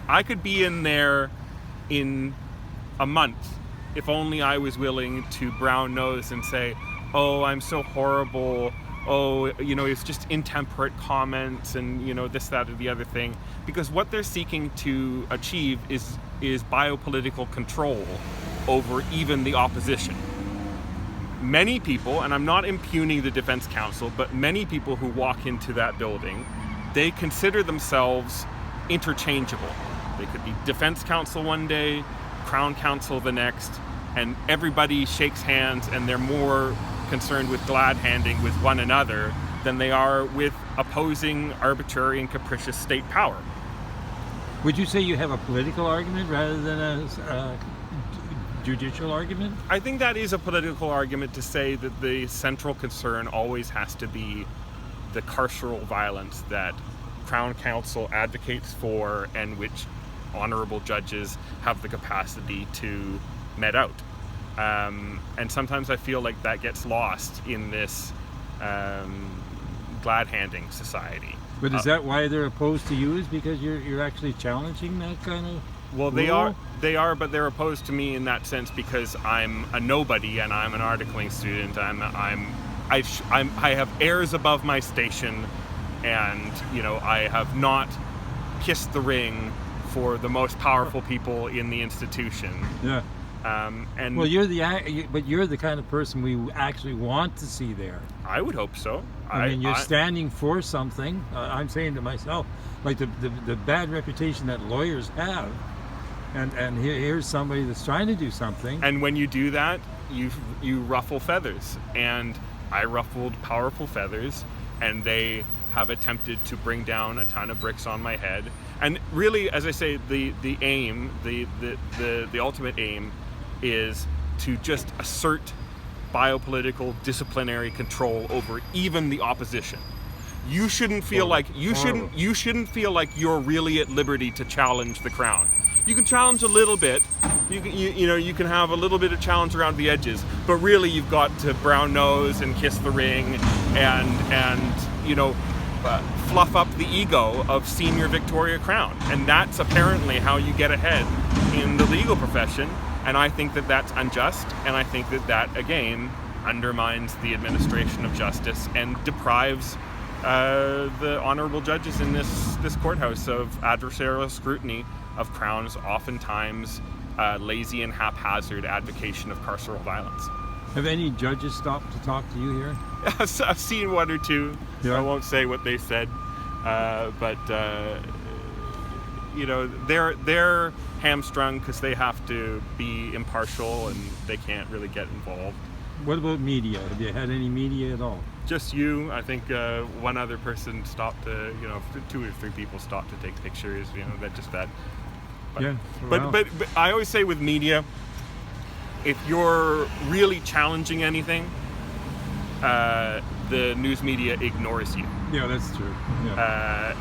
I could be in there in a month if only I was willing to brown nose and say, oh, I'm so horrible. Oh, it's just intemperate comments and, this, that, or the other thing. Because what they're seeking to achieve is biopolitical control over even the opposition. Many people, and I'm not impugning the Defense Council, but many people who walk into that building, they consider themselves interchangeable. They could be Defense Council one day, Crown Council the next, and everybody shakes hands and they're more concerned with glad handing with one another than they are with opposing arbitrary and capricious state power. Would you say you have a political argument rather than a judicial argument? I think that is a political argument to say that the central concern always has to be the carceral violence that Crown Council advocates for and which honorable judges have the capacity to met out. And sometimes I feel like that gets lost in this glad-handing society. But is that why they're opposed to you? Is because you're actually challenging that kind of Well, rule? they are, but they're opposed to me in that sense because I'm a nobody and I'm an articling student. I have airs above my station, and I have not kissed the ring for the most powerful people in the institution. Yeah. And Well, you're the kind of person we actually want to see there. I would hope so. I mean, you're standing for something. I'm saying to myself, like the bad reputation that lawyers have, and here's somebody that's trying to do something. And when you do that, you ruffle feathers, and I ruffled powerful feathers, and they have attempted to bring down a ton of bricks on my head. And really, as I say, the aim, the ultimate aim, is to just assert biopolitical disciplinary control over even the opposition. You shouldn't feel like you shouldn't feel like you're really at liberty to challenge the Crown. You can challenge a little bit. You can have a little bit of challenge around the edges, but really you've got to brown nose and kiss the ring and fluff up the ego of Senior Victoria Crown. And that's apparently how you get ahead in the legal profession. And I think that that's unjust, and I think that again undermines the administration of justice and deprives the honorable judges in this courthouse of adversarial scrutiny of Crown's oftentimes lazy and haphazard advocation of carceral violence. Have any judges stopped to talk to you here? I've seen one or two. Yeah. I won't say what they said, but they're hamstrung because they have to be impartial and they can't really get involved. What about media? Have you had any media at all? Just you. I think one other person stopped to, 2 or 3 people stopped to take pictures. That. But, Yeah. But I always say with media, if you're really challenging anything, the news media ignores you. Yeah, that's true. Yeah.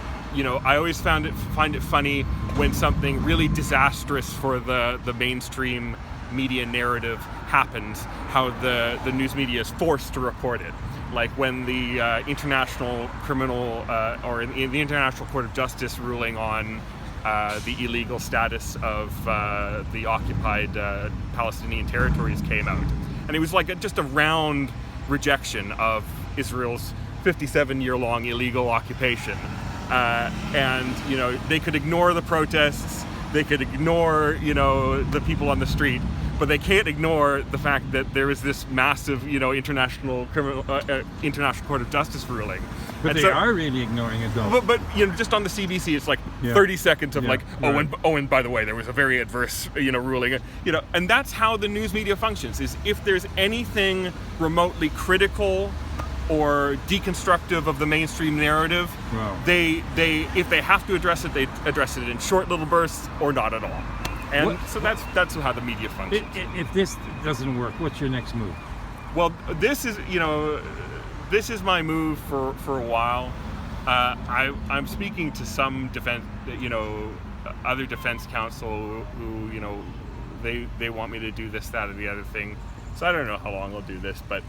I always find it funny when something really disastrous for the mainstream media narrative happens, how the news media is forced to report it. Like when the International Criminal or in the International Court of Justice ruling on the illegal status of the occupied Palestinian territories came out, and it was like just a round rejection of Israel's 57-year-long illegal occupation. And they could ignore the protests, they could ignore the people on the street, but they can't ignore the fact that there is this massive international court of justice ruling. But and they are really ignoring it, though. But just on the CBC, it's like 30 seconds of and by the way, there was a very adverse ruling. And that's how the news media functions. Is if there's anything remotely critical or deconstructive of the mainstream narrative, Wow. they if they have to address it, they address it in short little bursts or not at all. And so that's how the media functions. If this doesn't work, what's your next move? Well, this is my move for a while. I'm speaking to some other defense counsel who they want me to do this, that, or the other thing. So I don't know how long I'll do this, but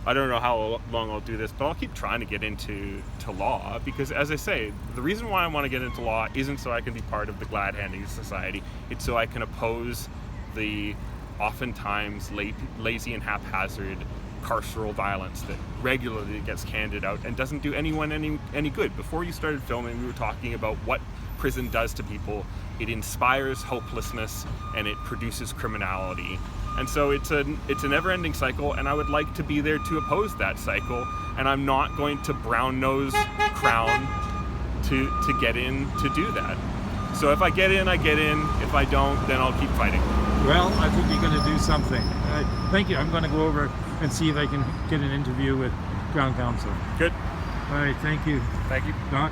I don't know how long I'll do this, but I'll keep trying to get into law, because, as I say, the reason why I want to get into law isn't so I can be part of the Glad Handing Society. It's so I can oppose the oftentimes lazy and haphazard carceral violence that regularly gets handed out and doesn't do anyone any good. Before you started filming, we were talking about what prison does to people. It inspires hopelessness and it produces criminality. And so it's a never-ending cycle, and I would like to be there to oppose that cycle, and I'm not going to brown nose crown to get in to do that. So if I get in, I get in. If I don't, then I'll keep fighting. Well, I think you're going to do something. Thank you. I'm going to go over and see if I can get an interview with Crown Counsel. Good. All right, thank you. Thank you. Doc?